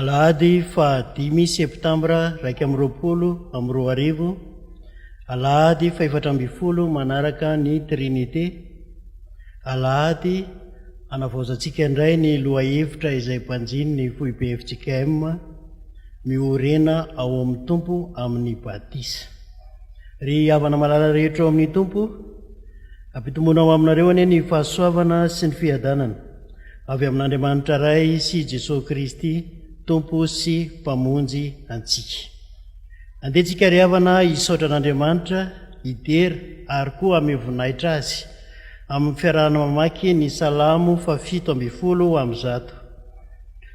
Alahady fa 5 Septambra 2020, alahady fa 4 manaraka ny Trinité, alahady anavaozantsika indray ny lohahevitra izay mpanjiny ny FTV-FJKM miorena ao amin'ny tompo amin'ny batisa. Ry havana malala rehetra ao amin'ny tompo, ampitomonao aminareo anie ny fahasoavana sy ny fiadanana avy amin'Andriamanitra Ray sy Jesosy Kristy tompo sy mpamonjy antsika. Andehantsika ry havana hisaotra an'Andriamanitra hidera ary koa hamevonaitra azy amin'ny fiarahana mamaky ny Salamo 7:100.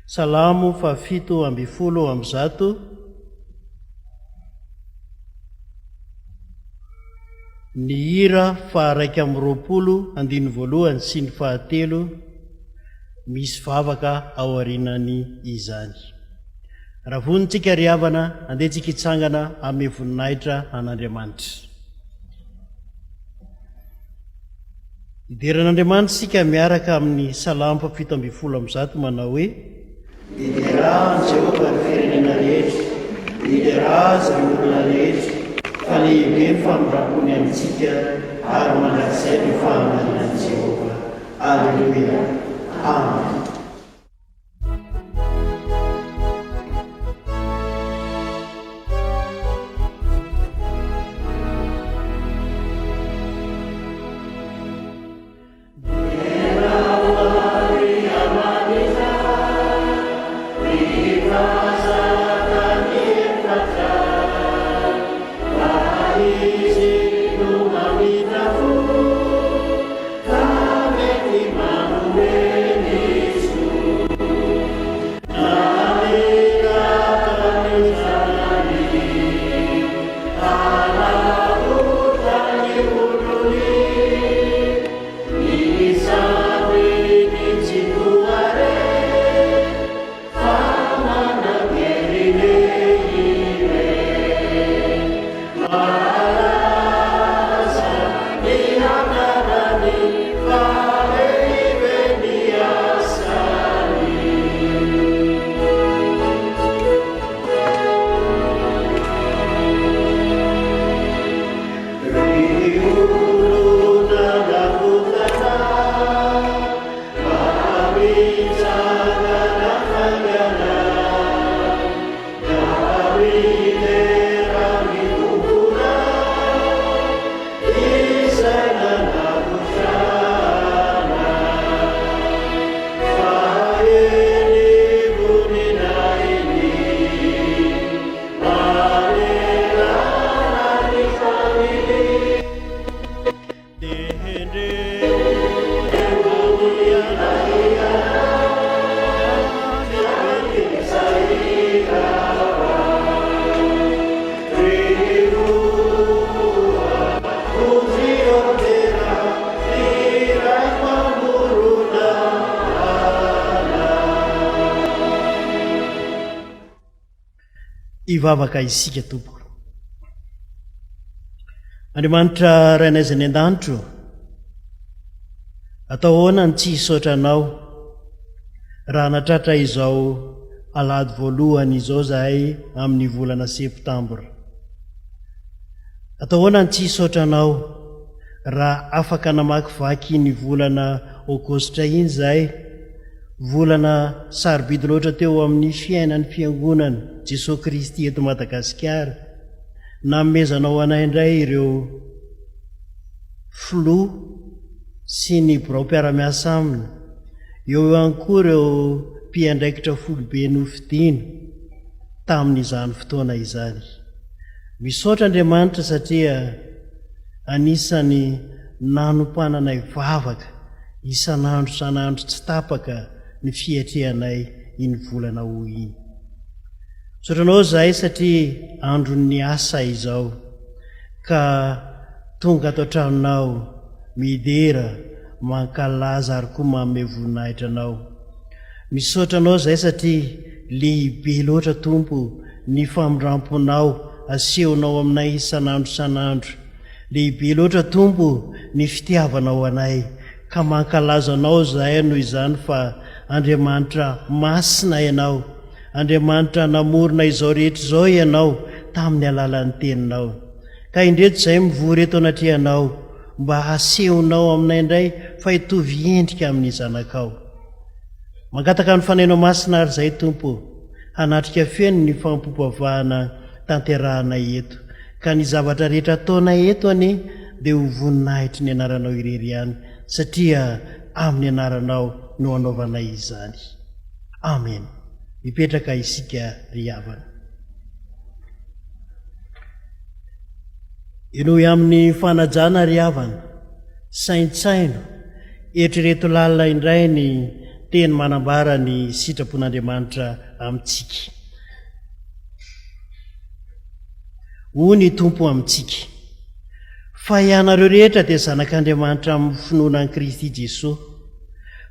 Salamo 7:100. Ny hira 220 sy ny 9 misy vavaka ao aorinany izany. Raha vonintsika ry havana, andehantsika hitsangana amin'ny voninahitra an'Andriamanitra. Hideran'Andriamanitra sika miaraka amin'ny Salamo 7:100 manao hoe: Hidera Jehova ny firenena rehetra, hidera izay olona rehetra, fa lehibe ny famindrampoany amintsika ary mandrakizay ny fahamarinan'i Jehova. Alleluia. Amen. Ivavaka isika tompoko. Andriamanitra Ray anay izay ny an-danitro, atao ahoana ny tsy hisaotra anao raha natratra izao alahady voalohany izao zahay amin'ny volana Septambra. Atao ahoana ny tsy hisaotra anao raha afaka namakivaky ny volana Aogositra iny zahay, volana sarobidy loatra teo amin'ny fiainan'ny fiangonana Jesosy Kristy eto Madagasikara, namezanao anay indray ireo filoha sy ny birao mpiara-miasa aminy, eo ihany koa ireo mpiandraikitra folobe nofidiana tamin'izany fotoana izany. Misaotra Andriamanitra satria anisany nanompananay vavaka isan'andro tsy tapaka ny fiatrehanay iny volana ho iny. Sotranao zahay satria andron'ny asa izao ka tonga ato an-tranonao midera mankalaza ary koa manome voninahitra anao. Misaotra anao zahay satria lehibe loatra tompo ny famindramponao asehonao aminay isan'andro. Lehibe loatra tompo ny fitiavanao anay ka mankalaza anao zahay noho izany fa Andriamanitra masina ianao, Andriamanitra namorona izao rehetra izao ianao tamin'ny alalan'ny teninao, ka indreto izay mivory eto anatrihanao mba hasehonao aminay indray fa hitovy endrika amin'ny zanakao. Mangataka ny fanainao masina ary izay Tompo, hanatrika feno ny fampivavahana tanterahana eto, ka ny zavatra rehetra ataona eto ani dia ho voninahitry ny anaranao irery ihany, satria amin'ny anaranao no anaovanay izany. Amen. Mipetraka isika ry havana. Inoy amin'ny fanajana ry havana, saintsaino, eritrereto lalina indray ny teny manambara ny sitrapon'Andriamanitra amintsika. Hoy ny Tompo amintsika: fa ianareo rehetra dia zanak'Andriamanitra amin'ny finoana an'i Kristy Jesosy.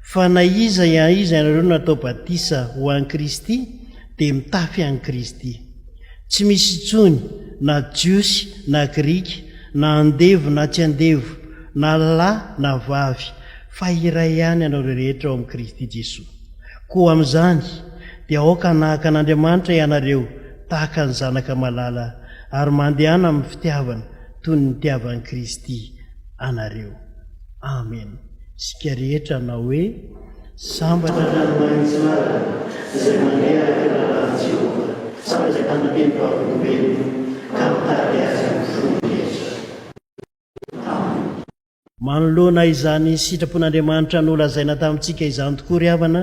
Fa na iza ianareo natao batisa ho an'i Kristy dia mitafy an'i Kristy. Tsy misy intsony na jiosy na grika, na andevo na tsy andevo, na lahy na vavy, fa iray ihany ianareo rehetra ao amin'i Kristy Jesosy. Koa amin'izany dia aoka nahaka an'Andriamanitra ianareo tahaka ny zanaka malala, ary mandehana amin'ny fitiavana toy ny nitiavan'i Kristy anareo. Amen. Isika rehetra na hoe: sambatra ranomaitso marina izay mandeha anaran'i Jehova, sambatra anateny vavolombelona ka mitady azy amin'ny fomba rehetra. Manoloana izany sitrapon'Andriamanitra nolazaina tamintsika izany tokoa ry havana,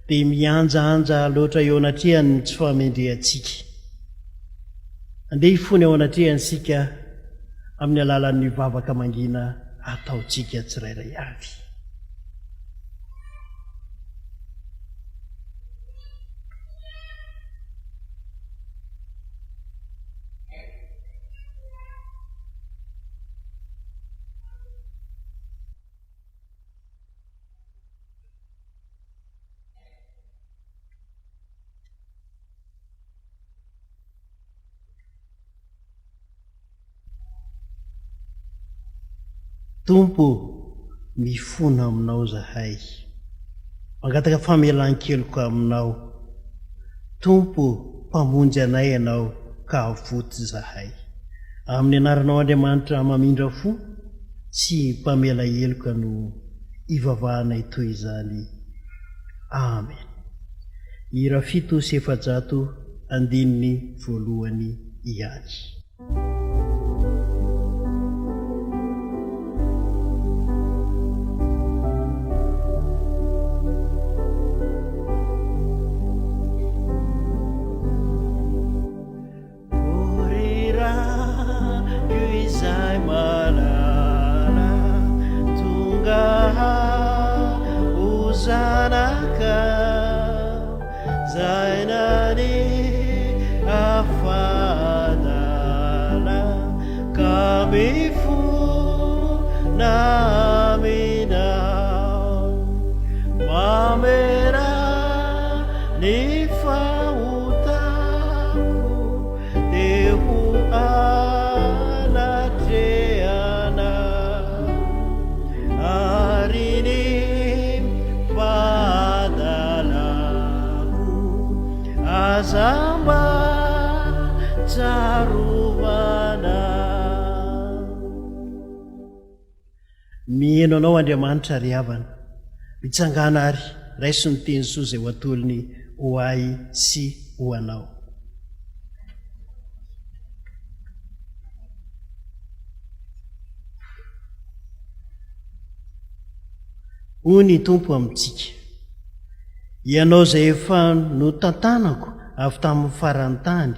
dia mianjaanja loatra eo anatrehany ny tsy fahamendrehantsika. Andeha hifony ao anatrehany amin'ny alalan'ny vavaka mangina ataontsika tsirairay avy. Tompo, mifona aminao zahay, mangataka famelan-keloko aminao. Tompo, mpamonjy anay ianao ka avoty zahay. Amin'ny anaranao Andriamanitra mamindra fo, sy mpamela heloka no ivavahanay toy izany. Amen. Hira 7:1 ihany. Mihaino anao Andriamanitra ry havana, mitsangana ary raiso ny teny soa izay ho atolony ho ahy sy ho anao. Hoy ny Tompo amintsika: ianao izay efa notantanako avy tamin'ny farany tany,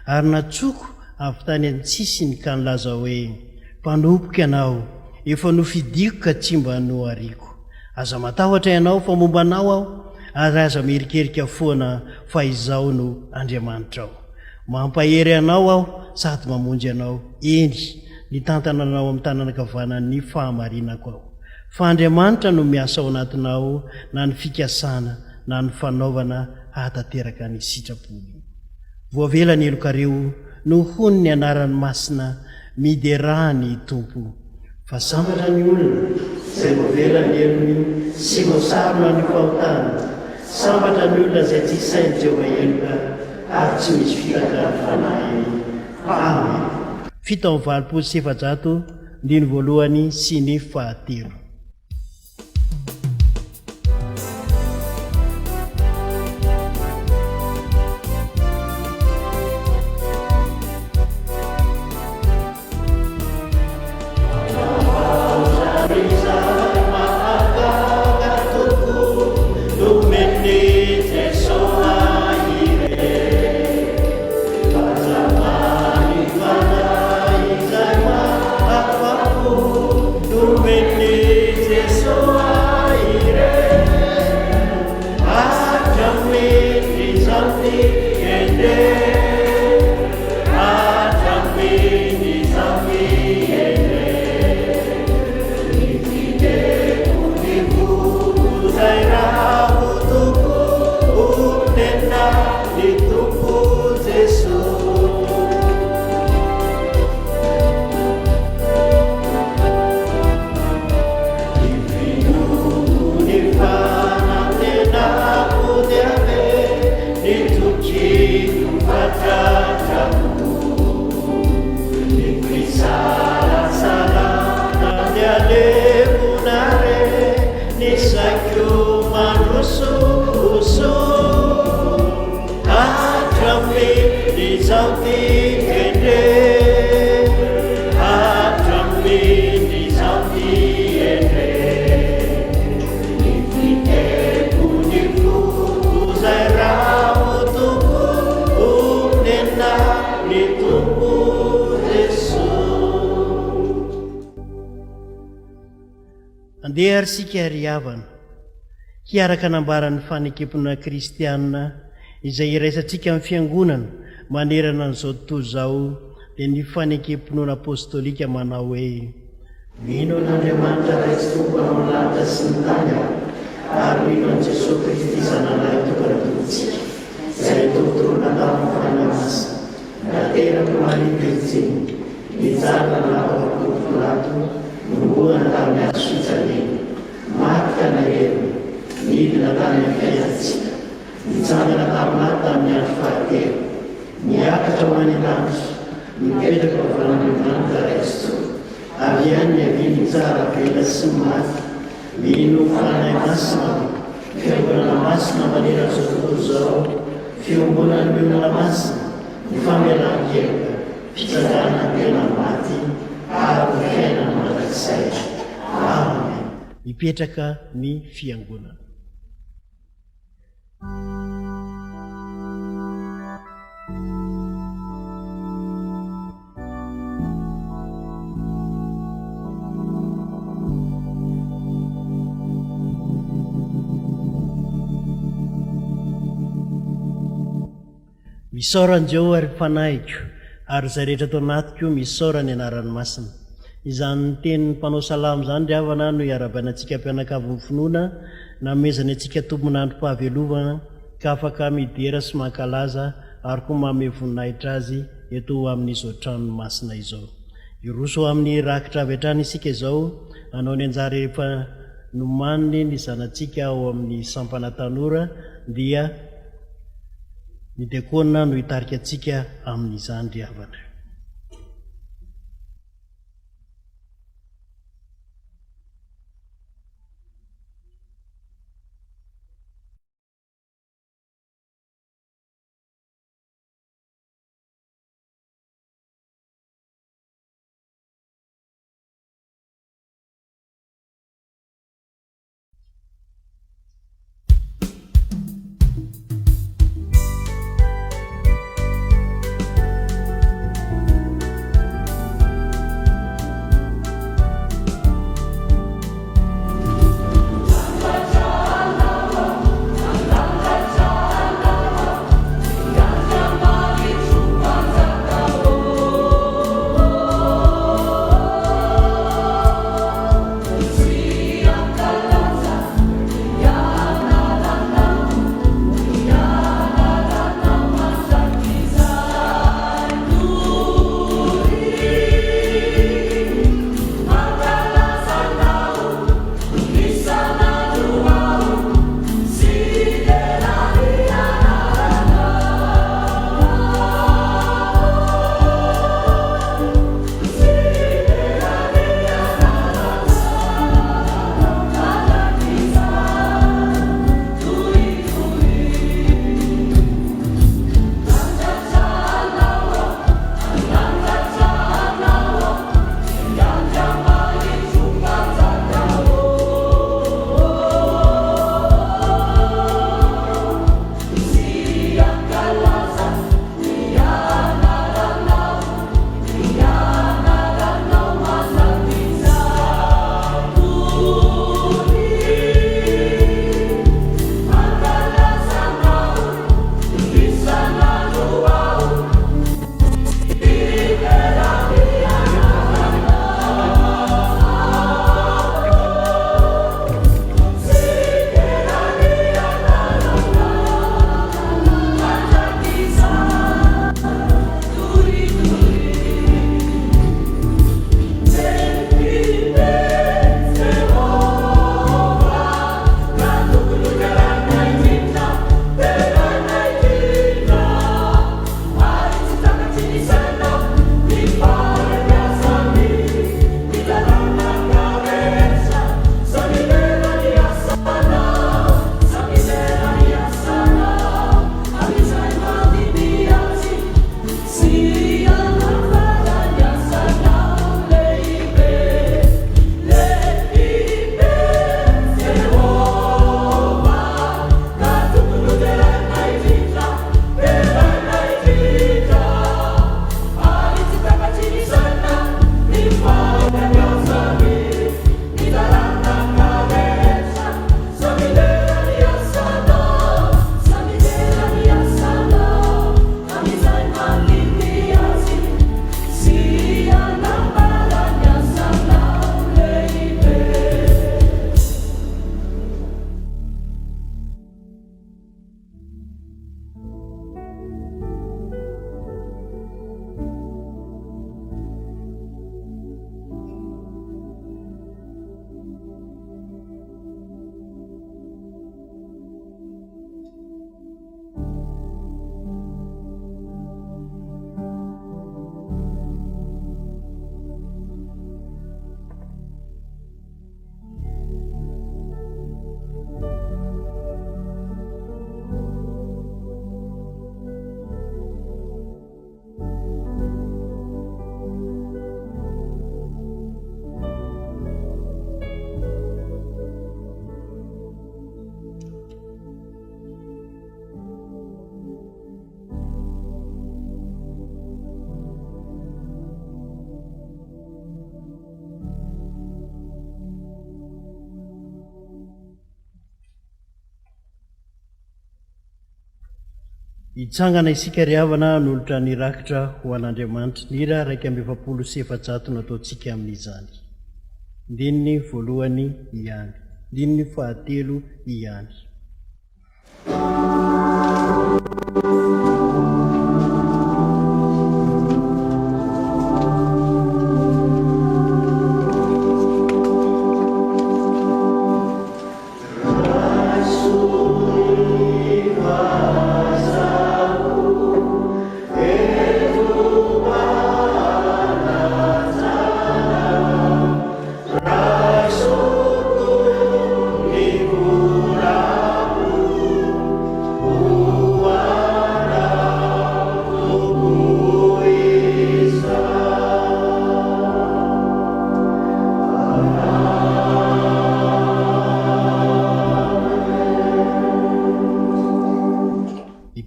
ary natsoko avy tany an-tsisiny ka nilaza hoe: mpanompoka ianao, efa nofidiko ka tsy mba nohariko. Aza matahotra ianao fa momba anao aho, ary aza merikerika foana fa izao no Andriamanitrao. Mampahery anao aho sady mamonjy anao, eny ny tantana anao amin'ny tananakavanan'ny fahamarinako aho. Fa Andriamanitra no miasa ao anatinao, na ny fikasana na ny fanaovana hatateraka ny sitrapony. Voavela ny elokareo no hony ny anaran'ny masina, miderahany Tompo. Fa sambatra ny olona izay voavela ny elony sy mosarona ny fahotana, sambatra ny olona izay tsy sainy Jehova enoka ary tsy misy fitakany fanahy. Amen. 780 ndiny voalohany sy ny fahatelo. Andeha ary sika ry havana hiaraka nambaran'ny fanekepona kristianina izay iraisantsika amin'ny fiangonana manerana an'izao tontolo izao dia ny fanekemponona apôstôlika manao hoe: mino an'Andriamanitra raitsy tomponao lanitra sy ny tany ary mino an' Jesosy Kristy zananahy tokana-tontsika izay tontolona tamin'ny fanamasina nateraka manipelitsiny nijarina navakompolato nomboana tamin'ny azo fijaliana marika na herina midina tany amin'ny fiainantsika nitsangana taminaty tamin'ny andro fahatelo niakatra ho any an-danitra mipetraka valan'Andriamanitra raitsy avy ihany ny aviny tsara vela sy maty mino fanahy masina fiangonana masina manerana izao tontolo izao fiangonana mionana masina ny famelan-keloka fitsangana tena maty ary ny fiainana mandrakizay. Amen. Mipetraka ny fiangonana. Misaoran Jehova ary fanahiko ary izay rehetra tao anatiko misaora ny anarany masina. Izany tenin'ny mpanao salamo izany ry havana no iarabanantsika mpianakavy finoana namezany antsika tompon'androm-pahavelovana ka afaka midera sy mankalaza ary koa manome voninahitra azy eto amin'izao trano masina izao. Iroso amin'ny rakitra avy hatrany isika izao hanao ny anjara rehefa nomaniny ny zanantsika ao amin'ny sampana tanora dia ny diakona no hitarika antsika amin'izany ry havana. Hitsangana isika ry havana nolotra nirakitra ho an'Andriamanitra ny hira 1:700 nataontsika amin'izany. Ndininy voalohany ihany, ndininy fahatelo ihany.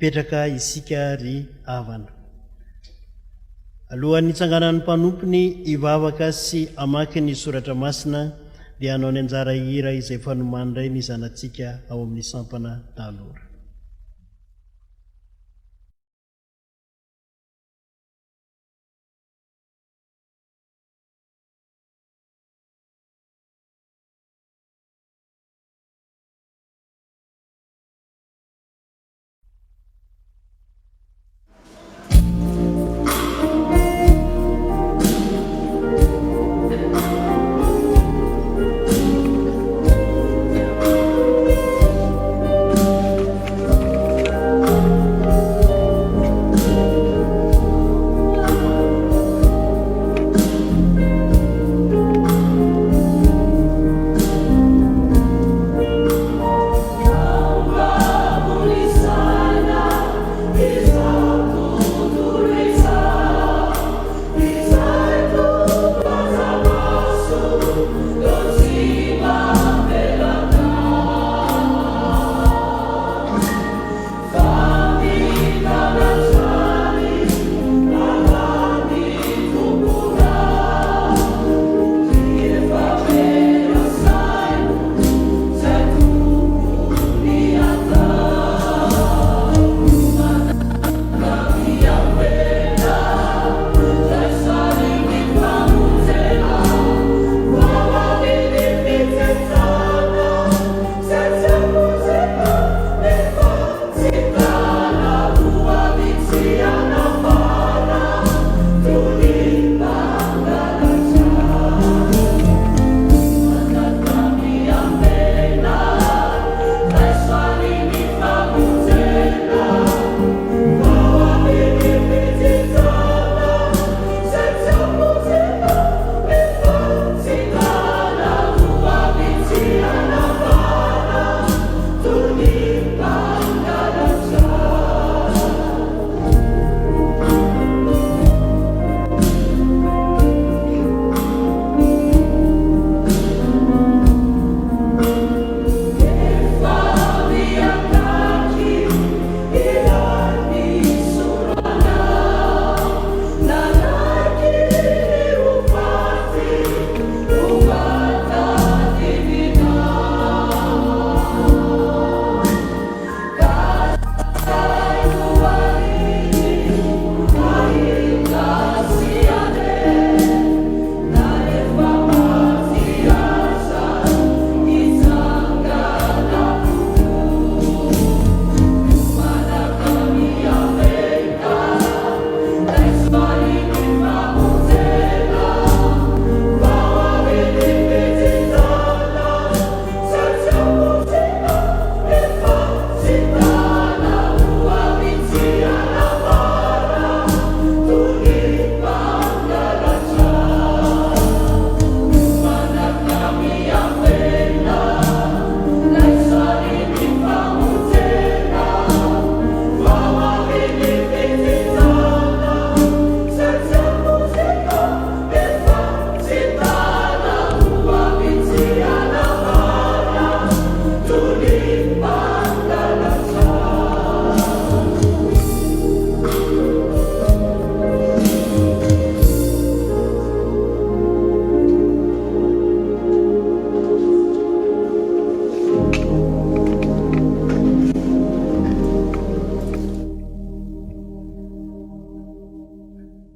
Petraka isika ry havana. Alohan'ny hitsanganan'ny mpanompony hivavaka sy hamaky ny soratra masina dia hanao ny anjara hira izay fanomanindray ny zanantsika ao amin'ny sampana talora.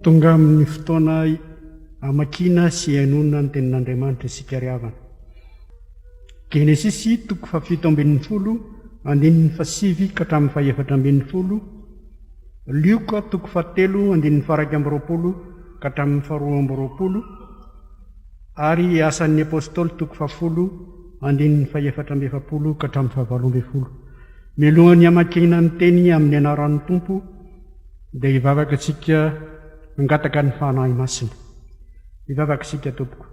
tonga amin'ny fotoana amakina sy hainonana ny tenin'Andriamanitra isika ry havana. Genesisy 7:10 andininy 7 ka hatramin'ny 4:10, Lioka 7 andininy 1:20 ka hatramin'ny 2:20, ary asan'ny apôstôly 10 andininy 4:20 ka hatramin'ny 7:20. Mialohan'ny amakina ny teny amin'ny anaran'ny Tompo dia hivavaka antsika mangataka ny fanahy masina. Hivavaka isika tompoko.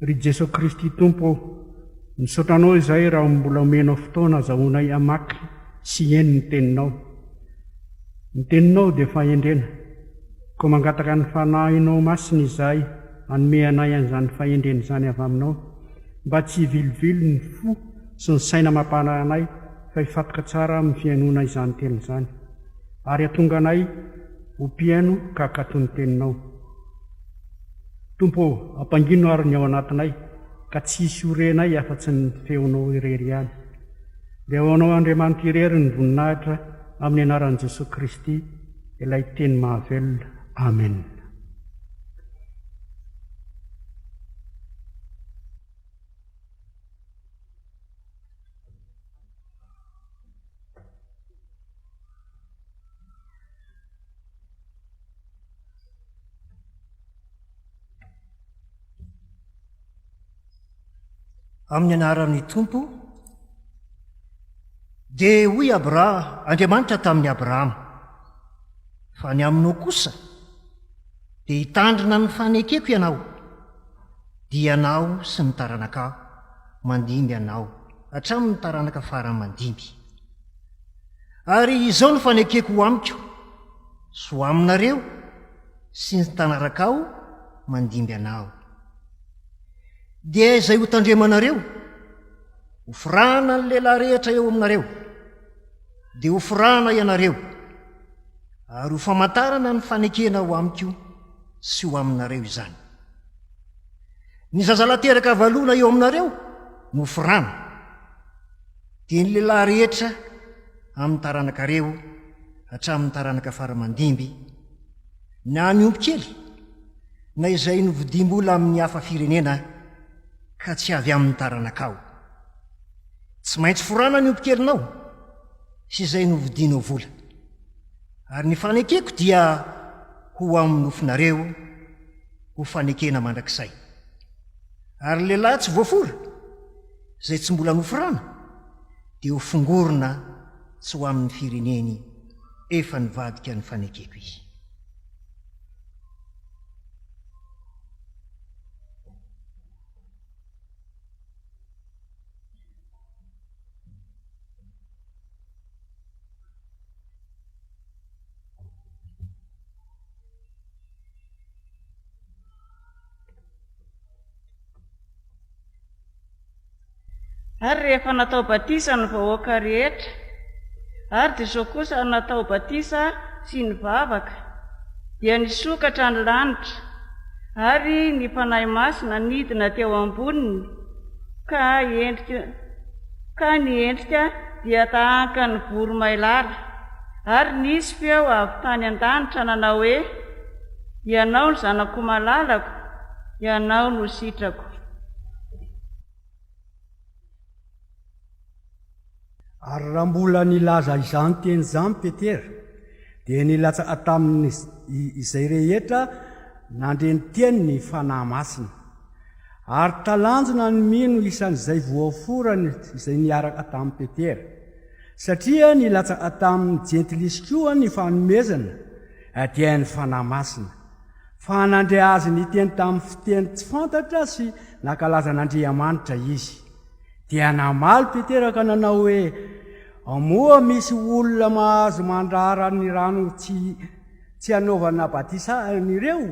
Ry Jesu Kristy Tompo, misaotranao izay raha mbola omenao fotoana azahoanay amaky sy hieny ny teninao. Ny teninao dia fahendrena, ko mangataka ny fanahinao masina izay hanome anay an'izany fahendrena izany avy aminao, mba tsy hivilivily ny fo sy ny saina mampana anay fa hifatoka tsara amin'ny fiainona izany teny izany, ary hatonga anay ho mpiaino ka hakato ny teninao. Tompo, ampangino ary ny ao anatinay ka tsy hisy orenay afa-tsy ny feonao irery ihany. Dia ho anao Andriamanitra irery ny voninahitra amin'ny anaran'i Jesu Kristy ilay teny mahavelona. Amen. Amin'ny anaran'ny Tompo, dia hoy Andriamanitra tamin'ny Abrahama, fa ny aminao kosa dia hitandrina ny fanekeko ianao, dia ianao sy ny taranaka mandimby ianao hatramin'ny taranaka farany mandimby. Ary izao ny fanekeko ho amiko sy ho aminareo sy ny tanarakao mandimby ianao. Dia izay ho tandremanareo, ho firana ny lehilahy rehetra eo aminareo, dia ho firana ianareo, ary ho famantarana ny fanekena ho amiko sy ho aminareo izany. Ny zazalahy teraka valona eo aminareo no firana, dia ny lehilahy rehetra amin'ny taranakareo hatramin'ny taranaka faramandimby, na ny omby kely na izay novidimbola amin'ny hafa firenena ka tsy avy amin'ny taranakao. Tsy maintsy forana ny omby kelinao sy izay novidinao vola, ary ny fanekeko dia ho amin'ny nofinareo ho fanekena mandrakizay. Ary lehilahy tsy voafora izay tsy mbola nofirana dia ho fongorona tsy ho amin'ny fireneny efa nivadika ny fanekeko izy. Ary rehefa natao batisa ny vahoaka rehetra, ary dia izao kosa natao batisa sy ny vavaka, dia nisokatra ny lanitra, ary ny fanahy masina nidina teo amboniny, ka ny endrika dia tahaka ny voromailala, ary nisy feo avy tany an-danitra nanao hoe: ianao ny zanako malalako, ianao no sitrako. Ary raha mbola nilaza izany teny izany Petera, dia nilatsaka tamin'ny izay rehetra nandreny teny ny fanahy masina, ary talanjona ny mino isan'izay voaforany izay niaraka tamin'ny Petera, satria nilatsaka tamin'ny jentilisy koa ny fanomezana dia ny fanahy masina, fa nandre azy niteny tamin'ny fiteny tsy fantatra sy nankalaza n'Andriamanitra izy. Dia namaly Petera ka nanao hoe: amoa misy olona mahazo mandrara ny rano tsy hanaovana batisan'ireo,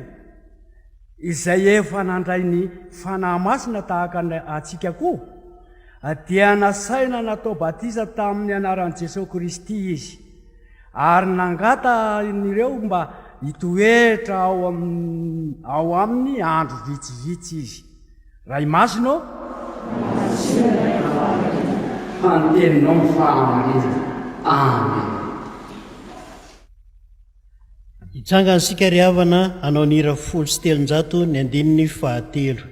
izay efa nandray ny fanahy masina tahaka atsika koa, dia nasaina natao batisa tamin'ny anaran'i Jesu Kristy izy, ary nangata nireo mba hitoetra ao amin'ny andro vitsivitsy izy. Ray masinao fanteninao ny fahamarina. Amen. Itsangany sika ry havana anao nira 707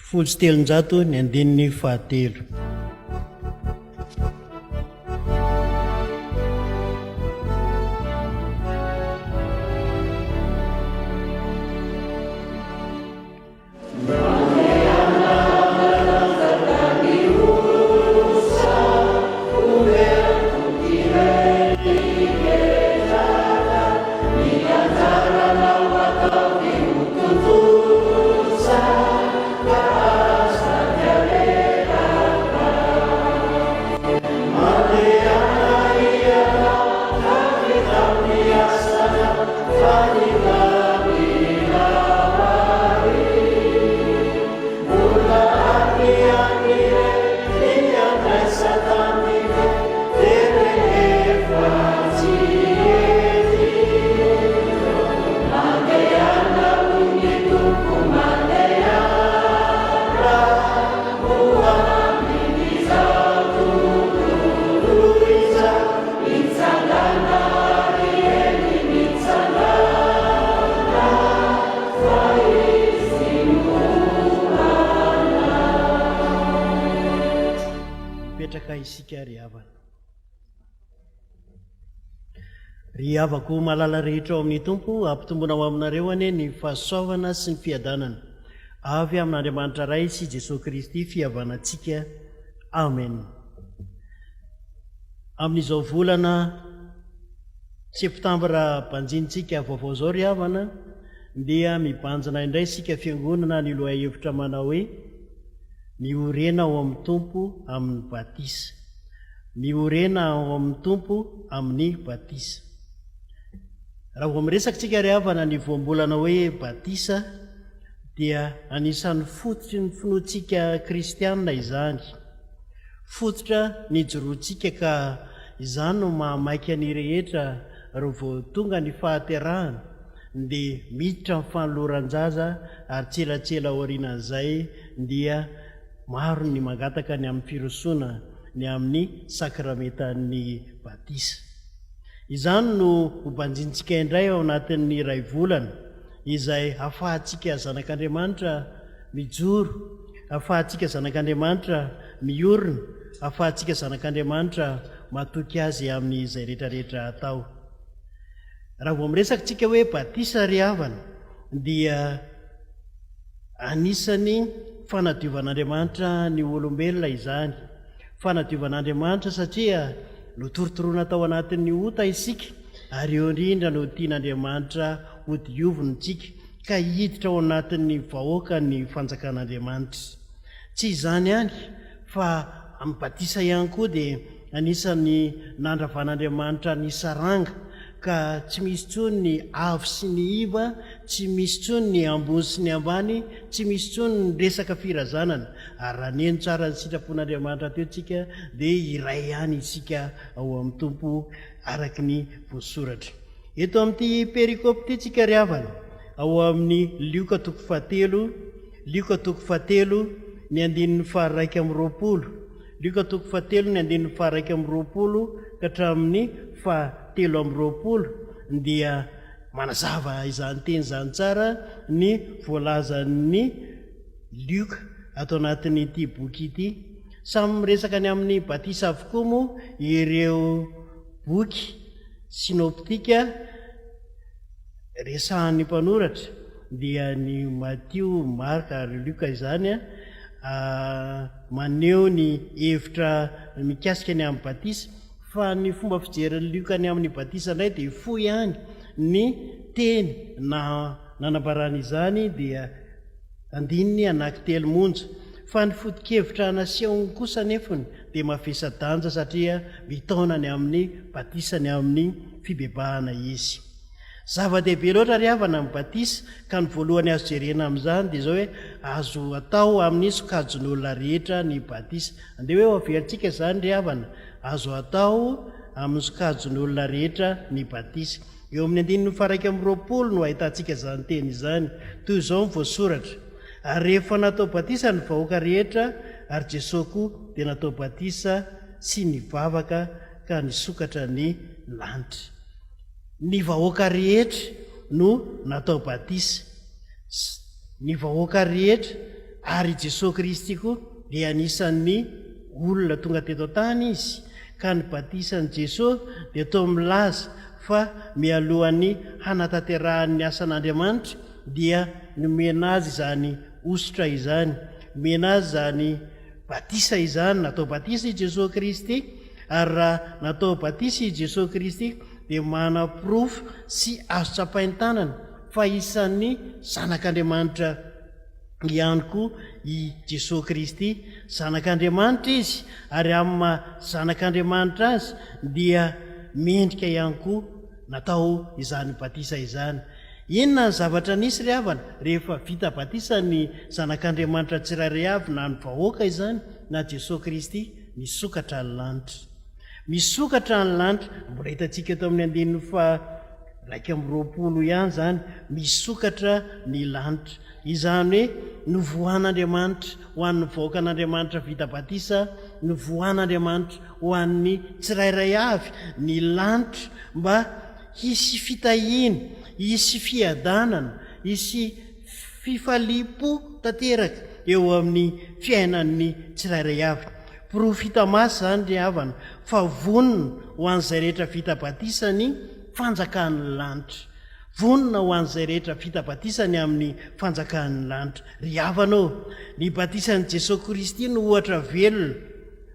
707. Ry havako malala rehetra ao amin'ny tompo, ampitombona ao aminareo ane ny fahasoavana sy ny fiadanana avy amin'Andriamanitra ray sy Jesosy Kristy fihavanantsika. Amen. Amin'izao volana Septambra mpanjintsika vaovao zao ry havana, dia mibanjina indray sika fiangonana ny loha hevitra manao hoe miorena ao amin'ny tompo amin'ny batisa, miorena ao amin'ny tompo amin'ny batisa. Raha vao miresakitsika ry havana ny voambolana hoe batisa, dia anisan'ny fototry ny finoantsika kristianina izany, fototra ny joroantsika, ka izany no mahamaika ny rehetra raha vao tonga ny fahaterahana dia miditra amin'ny fanoloran-jaza, ary tselatsela aorianan'izay dia maro ny mangataka ny amin'ny firosoana ny amin'ny sakramentan'ny batisa. Izany no hobanjintsika indray ao anatin'ny ray volana izay ahafahantsika zanak'Andriamanitra mijoro, ahafahantsika zanak'Andriamanitra miorina, ahafahantsika zanak'Andriamanitra matoky azy amin'izay rehetrarehetra atao. Raha vao miresakitsika hoe batisa ry havana, dia anisany fanadiovan'Andriamanitra ny olombelona izany, fanadiovan'Andriamanitra satria notorotoroana tao anatin'ny ota isika, ary eo indrindra no tian'Andriamanitra hodiovontsika ka hiditra ao anatin'ny vahoaka ny fanjakan'Andriamanitra. Tsy izany ihany fa amin'ny batisa ihany koa dia anisany nandravan'Andriamanitra ny saranga, ka tsy misy tsony ny avo sy ny iva, tsy misy tsony ny ambony sy ny ambany, tsy misy tsony ny resaka firazanana, ary raha neny tsara ny sitrapon'Andriamanitra teo tsika dia iray ihany isika ao amin'ny tompo araka ny voasoratra. Eto amin'ity perikopy ity tsika ry havana, ao amin'ny Lioka 7 ny andininy 120, Lioka 7 ny andininy 120 ka hatramin'ny 720, dia manazava izany teny izany tsara ny voalazan'ny Lioka ato anatin'ity boky ity. Samy miresaka ny amin'ny batisa avokoa moa ireo boky sinoptika resahan'ny mpanoratra, dia ny Matteo, Marka ary Lioka izany maneho ny hevitra mikasika ny amin'ny batisa, fa ny fomba fijeran'ny Lioka ny amin'ny batisa indray dia fohy ihany ny teny na nanambarana izany, dia andininy anankitelo monja, fa ny foto-kevitra anasehony kosa nefony dia mavesa-danja satria mitaona ny amin'ny batisa ny amin'ny fibebahana izy. Zava-dehibe loatra ry havana amin'ny batisa, ka ny voalohany azo jerena amin'izany dia izao hoe azo atao amin'ny sokajin'olona rehetra ny batisa. Andeha hoe avelantsika izany ry havana, azo atao amin'ny sokajin'olona rehetra ny batisa. Eo amin'ny andininy 120 no ahitantsika izany teny izany, toy izao ny voasoratra: ary rehefa natao batisa ny vahoaka rehetra, ary Jesosy koa dia natao batisa sy nivavaka ka nisokatra ny lanitra. Ny vahoaka rehetra no natao batisa. Ny vahoaka rehetra ary Jesosy Kristy koa dia anisan'ny olona tonga teto tany izy, ka ny batisany Jesosy dia toa milaza fa mialohan'ny hanatanterahany asan'Andriamanitra dia nomena azy izany ositra izany, nomena azy izany batisa izany. Natao batisa i Jesosy Kristy, ary raha natao batisa i Jesosy Kristy dia mana-pirofo sy azo tsapain-tanana fa isan'ny zanak'Andriamanitra ihany koa i Jesosy Kristy. Zanak'Andriamanitra izy, ary amin'ny maha zanak'Andriamanitra azy dia mendrika ihany koa natao izany batisa izany. Inona ny zavatra nisy ry havana rehefa vita batisa ny zanak'Andriamanitra tsirairay avy, na ny vahoaka izany na Jesosy Kristy? Misokatra ny lanitra, misokatra ny lanitra. Mbola hitantsika eto amin'ny 20 ihany zany, misokatra ny lanitra. Izany hoe novoan'Andriamanitra ho an'ny vahoaka an'Andriamanitra vita batisa, novoan'Andriamanitra ho an'ny tsirairay avy ny lanitra, mba hisy fitahina, hisy fiadanana, hisy fifalipo tanteraka eo amin'ny fiainan'ny tsirairay avy. Profita masy zany ry havana fa vonona ho an'izay rehetra vita batisa ny fanjakan'ny lanitra, vonona ho an'izay rehetra vita batisany amin'ny fanjakan'ny lanitra. Ry havana ô, ny batisan'i Jesosy Kristy no ohatra velona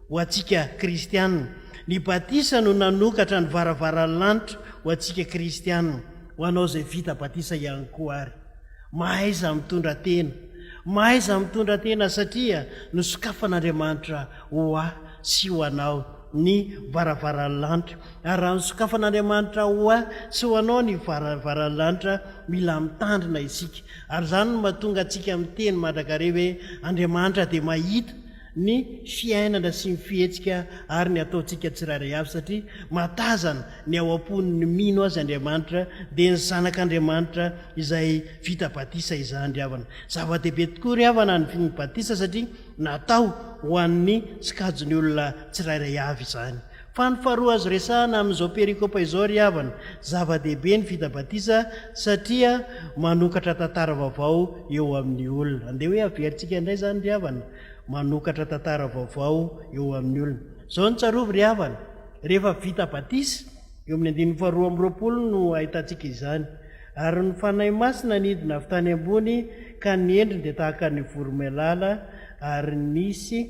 ho antsika kristianina. Ny batisa no nanokatra ny varavaran'ny lanitra ho antsika kristianina, ho anao izay vita batisa ihany koa ary. Mahaiza mitondra tena, mahaiza mitondra tena, satria nosokafan'Andriamanitra ho ahy sy ho anao ny varavaran'ny lanitra. Ary raha nosokafan'Andriamanitra ho ahy sy ho anao ny varavaran'ny lanitra, mila mitandrina isika. Ary zany no mahatonga antsika miteny mandrakare hoe Andriamanitra dia mahita ny fiainana sy ny fihetsika ary ny ataontsika tsirairay avy, satria matazana ny ao am-pon'ny mino azy Andriamanitra dia ny zanak'Andriamanitra izay vita batisa izany ry havana. Zava-dehibe tokoa ry havana ny batisa, satria natao ho an'ny sikajony olona tsirairay avy izany. Fa ny faharoa azo resahana amin'izao perikopa izao ry havana, zava-dehibe ny vita batisa satria manokatra tantara vaovao eo amin'ny olona. Andeha hoe averintsika indray zany ry havana, manokatra tantara vaovao eo amin'ny olona. Zao ny tsarovy ry havana, rehefa vita batisa eo amin'ny 12 no ahitantsika izany. Ary ny fanahy masina nidina avy tany ambony, ka ny endriny dia tahaka ny voromailala, ary nisy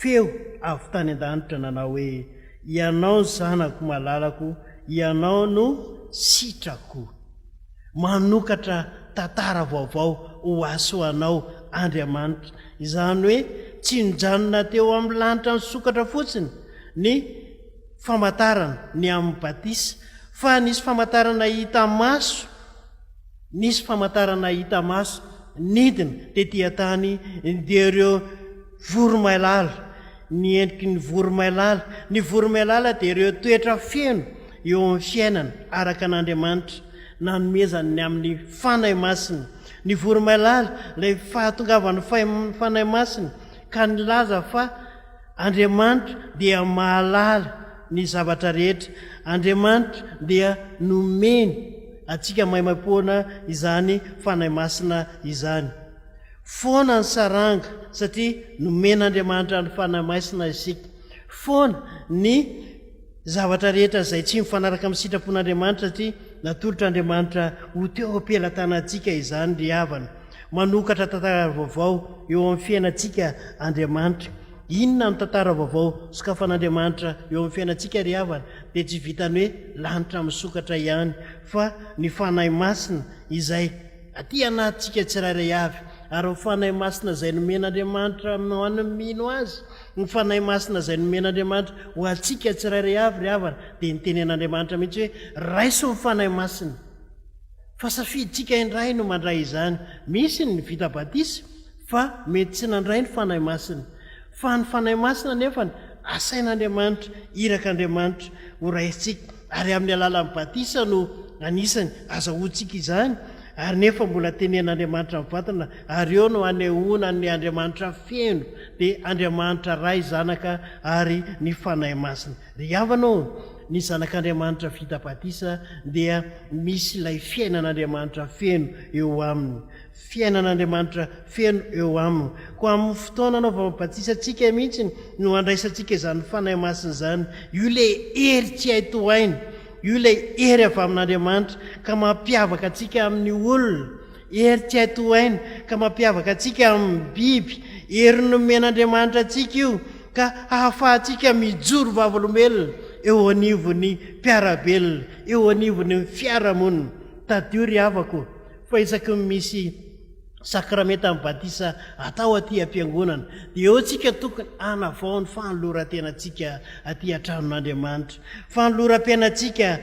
feo avy tany an-danitra nanao hoe ianao ny zanako malalako, ianao no sitrako. Manokatra tantara vaovao ho aso anao Andriamanitra. Izany hoe tsy nijanona teo amin'ny lanitra nisokatra fotsiny ny famantarana ny amin'ny batisa, fa nisy famantarana hita maso, nisy famantarana hita maso nidina tetỳ tany dia ireo voromailala, ny endriky ny voromailala. Ny voromailala dia ireo toetra feno eo amin'ny fiainana araka an'Andriamanitra, nanomezany ny amin'ny fanahy masina. Ny voromailala ilay fahatongavan'ny fanahy masina, ka nilaza fa Andriamanitra dia mahalala ny zavatra rehetra. Andriamanitra dia nomeny atsika maimaipoana izany fanahy masina izany. Foana ny saranga, satria nomen'Andriamanitra ny fanahy masina isika. Foana ny zavatra rehetra izay tsy mifanaraka amin'ny sitrapon'Andriamanitra, satria natolotr'Andriamanitra ho teo am-pelantanantsika izany ry havana. Manokatra tantara vaovao eo amin'ny fiainantsika Andriamanitra. Inona ny tantara vaovao sokafan'Andriamanitra eo amin'ny fiainantsika ry havana? Dia tsy vitany hoe lanitra misokatra ihany, fa ny fanahy masina izay aty anatintsika tsirairay avy. Ary ny fanahy masina izay nomen'Andriamanitra ho an'ny mino azy, ny fanahy masina izay nomen'Andriamanitra ho antsika tsirairay avy ry havana, dia nitenen'Andriamanitra mihitsy hoe raiso ny fanahy masina. Fa safiditsika indray no mandray izany. Misy ny vita batisa, fa mety tsy nandray ny fanahy masina. Fa ny fanahy masina nefa asain'Andriamanitra, irak'Andriamanitra ho raisitsika. Ary amin'ny alalan'ny batisa no anisany azahoantsika izany. Ary nefa mbola tenen'Andriamanitra mivatana, ary eo no anehoana ny Andriamanitra feno, dia Andriamanitra ray zanaka ary ny fanahy masina. Ry havana ô, ny zanak'Andriamanitra fitabatisa dia misy ilay fiainan'Andriamanitra feno eo aminy, fiainan'Andriamanitra feno eo aminy. Ko amin'ny fotoana anao vao-batisa antsika mihitsy no andraisantsika izany fanahy masina izany, io ilay hery tsy hay tohaina, io ilay hery avy amin'Andriamanitra ka mampiavaka antsika amin'ny olona, hery tsy hay tohaina ka mampiavaka antsika amin'ny biby, hery nomen'Andriamanitra antsika io ka ahafahantsika mijoro vavolombelona eo anivon'ny mpiarabelona, eo anivon'ny fiaramonina. Tadio ry havako, fa isaky misy sakramenta amin'ny batisa atao aty am-piangonana dia eo antsika tokony hanavao ny fanoloran-tenantsika aty an-tranon'Andriamanitra, fanoloram-piainantsika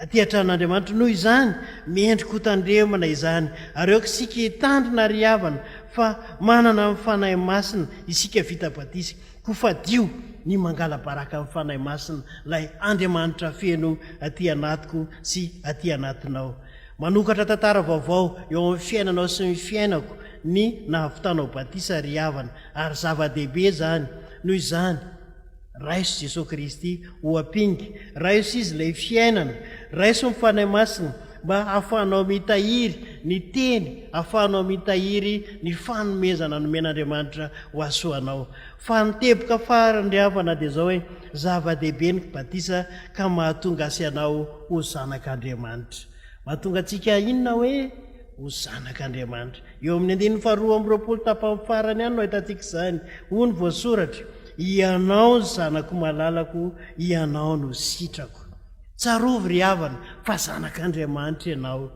aty an-tranon'Andriamanitra. Noho izany mendrika ho tandremana izany, ary eo isika hitandrina ry havana fa manana amin'ny fanahy masina isika vita batisa, ko fadio ny mangala baraka amin'ny fanahy masina ilay Andriamanitra feno aty anatiko sy aty anatinao. Manokatra tantara vaovao eo amin'ny fiainanao sy ny fiainako ny nahavitanao batisa ry havana, ary zava-dehibe zany. Noho izany raiso Jesosy Kristy ho ampinga, raiso izy ilay fiainana, raiso ny fanahy masina mba ahafahanao mitahiry ny teny, ahafahanao mitahiry ny fanomezana nomen'Andriamanitra ho asoanao. Fa niteboka farany ry havana dia zao hoe zava-dehibe ny batisa ka mahatonga asianao ho zanak'Andriamanitra. Mahatonga antsika inona hoe ho zanak'Andriamanitra. Eo amin'ny 2:20 tapany farany ihany no ahitantsika izany, hoy ny voasoratra: ianao ny zanako malalako, ianao no sitrako. Tsarovy ry havana fa zanak'Andriamanitra ianao,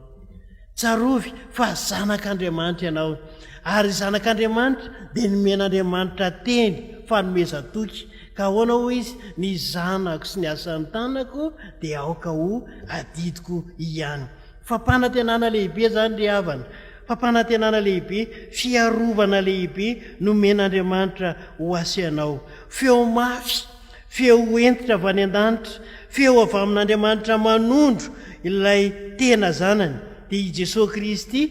tsarovy fa zanak'Andriamanitra ianao, ary zanak'Andriamanitra dia nomen'Andriamanitra teny fanomezan-toky. Ka ahoana ho izy: ny zanako sy ny asan'ny tanako dia aoka ho adidiko ihany. Fampanantenana lehibe zany ry havana, fampanantenana lehibe, fiarovana lehibe nomen'Andriamanitra ho asianao. Feo mafy, feo entitra avy any an-danitra, feo avy amin'Andriamanitra manondro ilay tena zanany, dia i Jesosy Kristy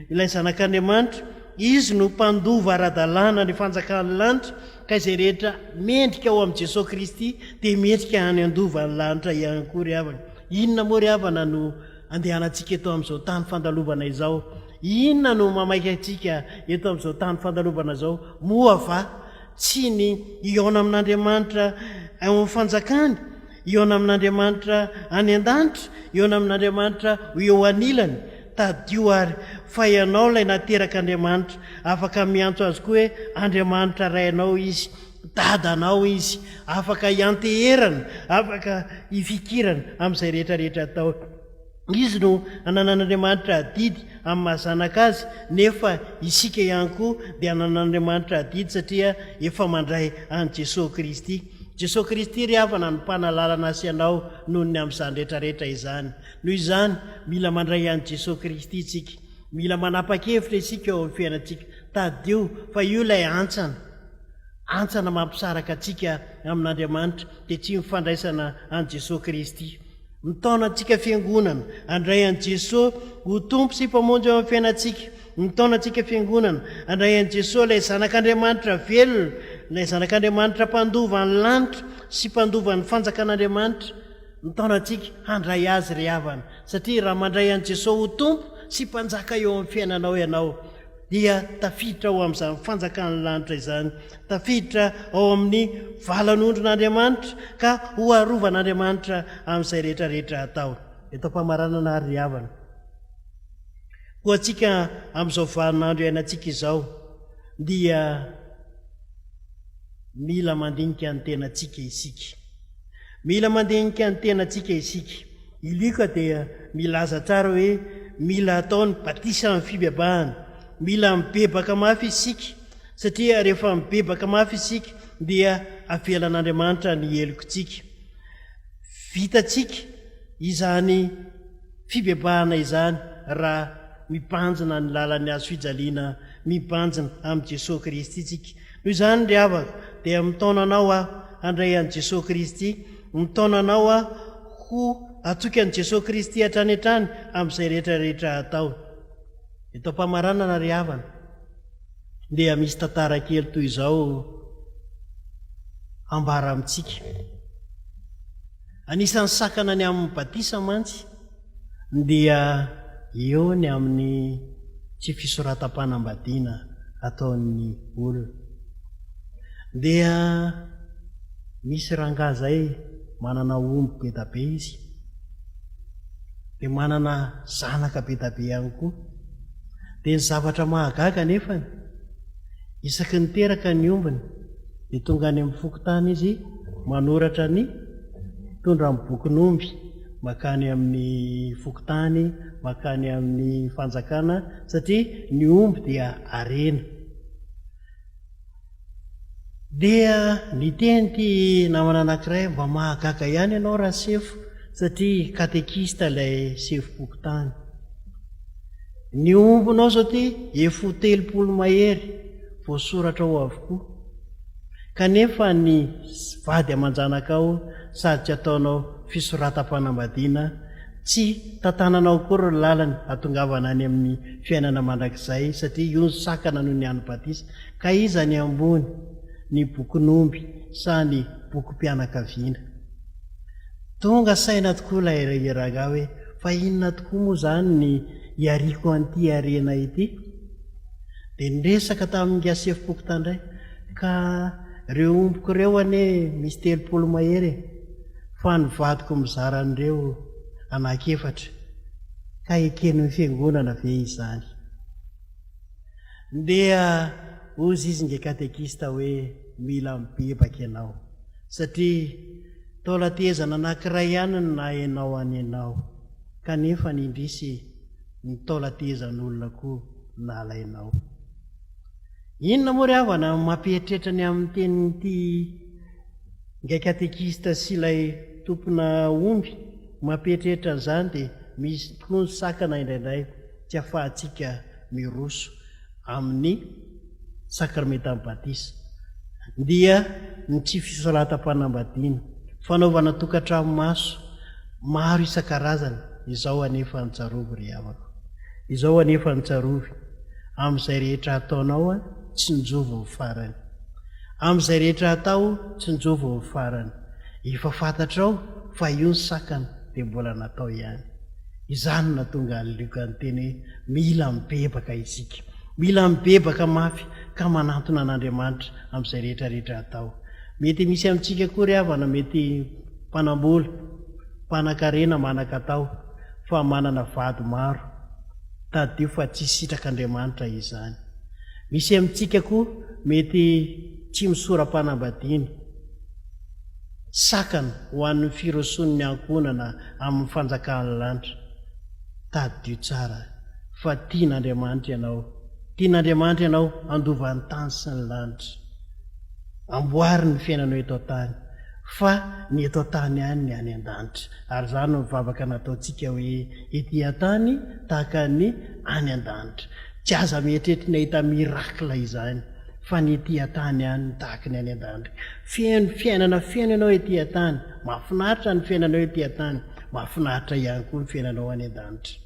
ilay zanak'Andriamanitra, izy no mpandova ara-dalàna ny fanjakan'ny lanitra, ka izay rehetra mendrika ao amin'i Jesosy Kristy dia mendrika any andovan'ny lanitra ihany koa ry havana. Inona moa ry havana no andehanantsika eto amin'izao tany fandalovana izao? Inona no mamaika antsika eto amin'izao tany fandalovana izao? Moa va tsy ny iona amin'Andriamanitra ao amin'ny fanjakany, iona amin'Andriamanitra any an-danitra, iona amin'Andriamanitra eo anilany? Tadio ary fa ianao ilay naterak'Andriamanitra, afaka miantso azy koa hoe Andriamanitra rainao izy, dadanao izy, afaka ianteherana, afaka ifikirana amin'izay rehetrarehetra atao. Izy no ananan'Andriamanitra adidy amin'ny mahazanaka azy, nefa isika ihany koa dia ananan'Andriamanitra adidy satria efa mandray an Jesosy Kristy. Jesosy Kristy ry havana ny mpanalalana asianao noho ny amin'izany rehetrarehetra izany. Noho izany mila mandray an Jesosy Kristy isika, mila manapa-kevitra isika eo amin'ny fiainantsika. Tadio fa io ilay antsana mampisaraka antsika amin'Andriamanitra, dia tsy mifandraisana an Jesosy Kristy. Mitaona antsika fiangonana, andray an Jesosy ho tompo sy mpamonjy eo amin'ny fiainantsika. Mitaona antsika fiangonana, andray an Jesosy ilay zanak'Andriamanitra velona, ilay zanak'Andriamanitra mpandova ny lanitra sy mpandova ny fanjakan'Andriamanitra. Mitaona antsika handray azy ry havana, satria raha mandray an Jesosy ho tompo sy mpanjaka eo amin'ny fiainanao ianao, dia tafiditra ao amin'izany fanjakan'ny lanitra izany, tafiditra ao amin'ny valan'ondron'Andriamanitra ka ho arovan'Andriamanitra amin'izay rehetrarehetra atao. Eto am-pamaranana ry havana, ho antsika amin'izao vaninandro iainantsika izao dia mila mandinika ny tenantsika isika, mila mandinika ny tenantsika isika. Ilika dia milaza tsara hoe mila ataony batisa amin'ny fibebahana, mila mibebaka mafy isika, satria rehefa mibebaka mafy isika dia avelan'Andriamanitra ny helokontsika. Vitatsika izany fibebahana izany raha mibanjina ny lalan'ny azo fijaliana, mibanjina amin'ny Jesosy Kristy isika. Noho izany ry havako dia mitaona anao handray an Jesosy Kristy, mitaona anao ho atsoky an Jesosy Kristy hatrany hatrany amin'izay rehetrarehetra atao. Eto am-pamaranana ry havana dia misy tantara kely toy izao ambara amintsika. anisan'ny sakana ny amin'ny batisa mantsy dia eo ny amin'ny tsy fisoratam-panambadiana ataon'ny olona. Dia misy rangahy zay manana omby be da be izy, dia manana zanaka be da be ihany koa. Dia ny zavatra mahagaga nefany isaky niteraka ny ombiny dia tonga any amin'ny fokotany izy manoratra ny tondra amin'ny bokin'omby makany amin'ny fokotany, makany amin'ny fanjakana, satria ny omby dia arena. Dia niteny ty namana anankiray, mba mahagaga ihany ianao raha sefo, satria katekista ilay sefo-pokotany. Ny ombinao zao ty 70 mahery voasoratra ao avokoa, kanefa ny vady aman-janakao sady tsy ataonao fisoratam-panambadiana, tsy tantananao kory ny lalany atongavana any amin'ny fiainana mandrakizay, satria io ny sakana noho ny any-batisa. Ka iza ny ambony, ny bokin'omby sa ny bokim-pianakaviana? Tonga saina tokoa ilay rangahy hoe fa inona tokoa moa zany ny iariko an'ity arena ity? Dia niresaka tamin'ny asefo-pokotany indray, ka reo ombiko ireo ane misy 30 mahery, fa ny vadiko mizara an'ireo anankiefatra, ka ekeny ny fiangonana ve izany? Dia ozy izy nge katekista hoe mila mibebaka ianao, satria taolatezana anankiray ihany ny nahainao any ianao, kanefa nindrisy ny taolatezan'olona koa nalainao. Inona moa ry havana mampieritreritra ny amin'ny tenin'ity nge katekista sy ilay tompona omby? Mampieritreritra an'izany dia misy tokoa ny sakana indraindray tsy ahafahantsika miroso amin'ny sakramentan'ny batisa, dia ny tsy fisoratam-panambadiana, fanaovana tokantrano maso maro isan-karazany. Izao anefa ny tsarovy ry havako, izao anefa ny tsarovy amin'izay rehetra ataonao tsy njovo ny farany, amin'izay rehetra atao tsy njovo ny farany. Efa fantatrao fa io ny sakana dia mbola natao ihany. Izany natonga ny liokany teny hoe mila mibebaka isika, mila mibebaka mafy ka manantona an'Andriamanitra amin'izay rehetrarehetra atao. Mety misy amintsika koa ry havana, mety mpanambola, mpanan-karena manan-katao, fa manana vady maro, tadio fa tsy sitrak'Andriamanitra izany. Misy amintsika koa mety tsy misora-panambadiana, sakana ho an'ny firoson'ny ankonana amin'ny fanjakan'ny lanitra. Tadio tsara fa tian'Andriamanitra ianao, tian'Andriamanitra ianao andovan'ny tany sy ny lanitra, amboary ny fiainanao eto tany, fa ny eto tany ihany ny any an-danitra. Ary izany no mivavaka nataontsika hoe etỳ tany tahaka ny any an-danitra. Tsy aza mieritreritra ny ahita mirakla izany, fa ny etỳ tany ihany tahaka ny any an-danitra. Fiainana ianao etỳ tany, mahafinaritra ny fiainanao etỳ tany, mahafinaritra ihany koa ny fiainanao any an-danitra.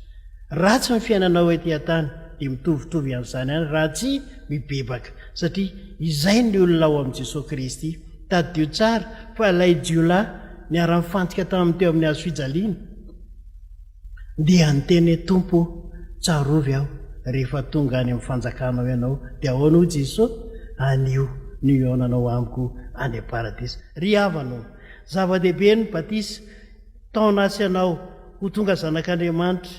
Ratsy ny fiainanao etỳ tany dia mitovitovy amin'izany ihany raha tsy mibebaka, satria izay ny olona ao amin'i Jesosy Kristy. Tadio tsara fa ilay jiolahy niara-mifantika tamin'ny teo amin'ny hazo fijaliana dia niteny Tompo, tsarovy aho, rehefa tonga any amin'ny fanjakanao ianao dia ahoana hoy Jesosy? Anio ny ionanao amiko any am-paradisa. Ry havanao, zava-dehibe ny batisa taonasy ianao ho tonga zanak'Andriamanitra,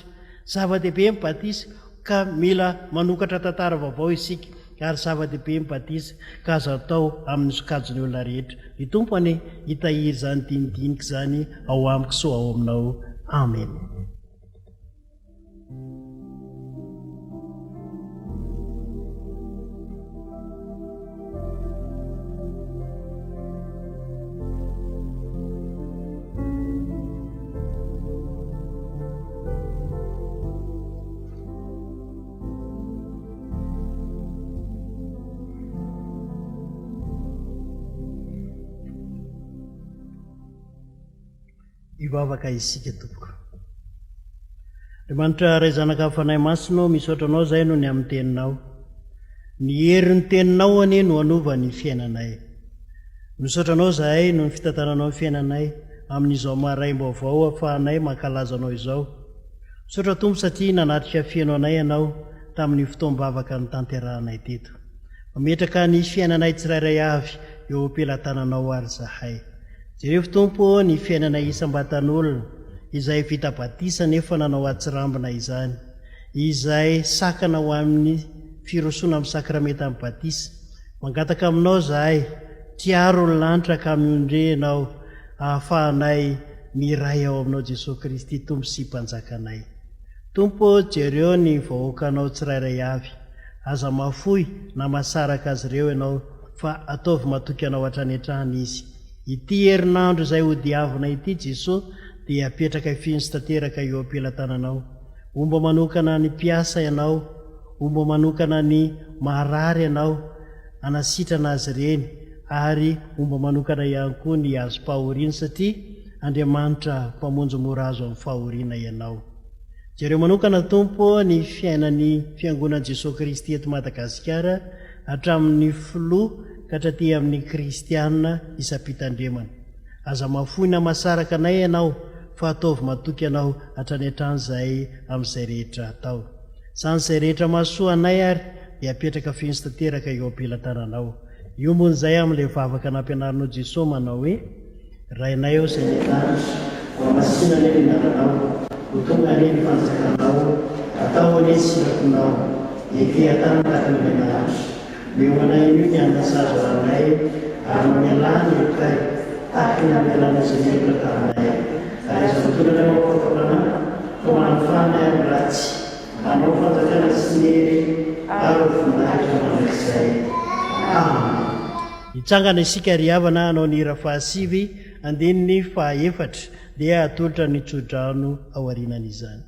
zava-dehibe ny batisa ka mila manokatra tantara vaovao isika, ary zava-dehibe ny batisa ka azo atao amin'ny sokajiny olona rehetra. Ny Tompo ane hitahiry izany dinidinika izany ao amiko so ao aminao. Amen. Ivavaka isika tompoko. Andriamanitra ray zanaka hafanay masino, misaotra anao zay no ny amin'ny teninao. Ny herin'ny teninao ane no anova ny fiainanay. Misaotra anao zahay no ny fitantananao ny fiainanay, amin'izao maraim-baovao ahafahanay mankalaza anao izao. Misaotra Tompo satria nanatrika fiaino anay ianao tamin'ny fotoam-bavaka ny tanterahanay teto. Mametraka ny fiainanay tsirairay avy eo am-pelatananao ary zahay. Jereo Tompo ny fiainanay isam-batan'olona izay vita batisa nefa nanao atsirambina izany, izay sakana ho amin'ny firosoana amin'ny sakramenta amin'ny batisa. Mangataka aminao zahay, tiaro ny lanitra ka miondrenao ahafahanay miray ao aminao Jesosy Kristy Tompo sy mpanjakanay. Tompo, jereo ny vahoakanao tsirairay avy, aza mafoy na masaraka azy ireo ianao fa ataovy matoky anao hatrany izy. Ity herinandro izay ho diavina ity Jesosy dia apetraka finsy tanteraka eo am-pelatananao. Omba manokana ny mpiasa ianao, omba manokana ny marary ianao, anasitrana azy ireny, ary omba manokana ihany koa ny azo fahoriana satria Andriamanitra mpamonjy mora azo amin'ny fahoriana ianao. Jereo manokana Tompo ny fiainan'ny fiangonan'i Jesosy Kristy eto Madagasikara hatramin'ny filoha ka hatraty amin'ny kristianina isam-pitandremana. Aza mafoina masaraka anay ianao fa ataovy matoky ianao hatrany izay amin'izay rehetra atao. Sany izay rehetra mahasoa anay ary dia apetraka finsy tanteraka eo am-pelatananao. Iombon'izay amin'ilay vavaka nampianarinao Jesosy manao hoe: rainay ao izay nianatra, mamasina ny fianarana ho tonga ny fanjakanao, atao ny sirakonao, ety atany tahaka ny mianatra. Miomanay io ny anasazo anay, ary mialany ekay, tahaka ny mialana izay nefra taminay. Ary izao tonga ny mampafana, fa manafana amin'ny ratsy, anao fanjakana sy ny hery, ary voninahitra manakizay. Amen. Hitsangana isika ry havana anao ny hira fahasivy andininy fahaefatra dia atolotra ny tsodrano ao aorianan'izany.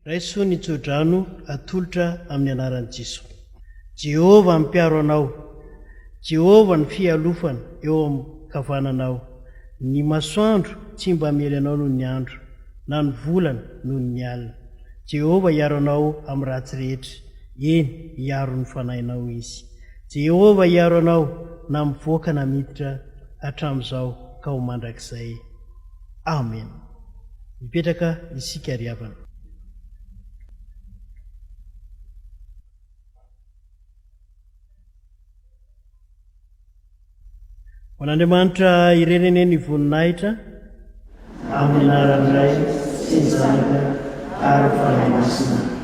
Raiso ny tsodrano atolotra amin'ny anaran'i Jesosy. Jehovah mipiaro anao, Jehovah ny fialofana eo amin'ny kavananao. Ny masoandro tsy mba mely anao noho ny andro, na ny volana noho ny alina. Jehovah hiaro anao amin'ny ratsy rehetra, eny hiaro ny fanahinao izy. Jehovah hiaro anao na mivoaka na miditra hatramin'izao ka ho mandrakizay. Amen. Mipetraka isika ry havana. Ho an'Andriamanitra irenene ny voninahitra amin'ny anaran'iray sy ny Zanaka ary fanahy masina.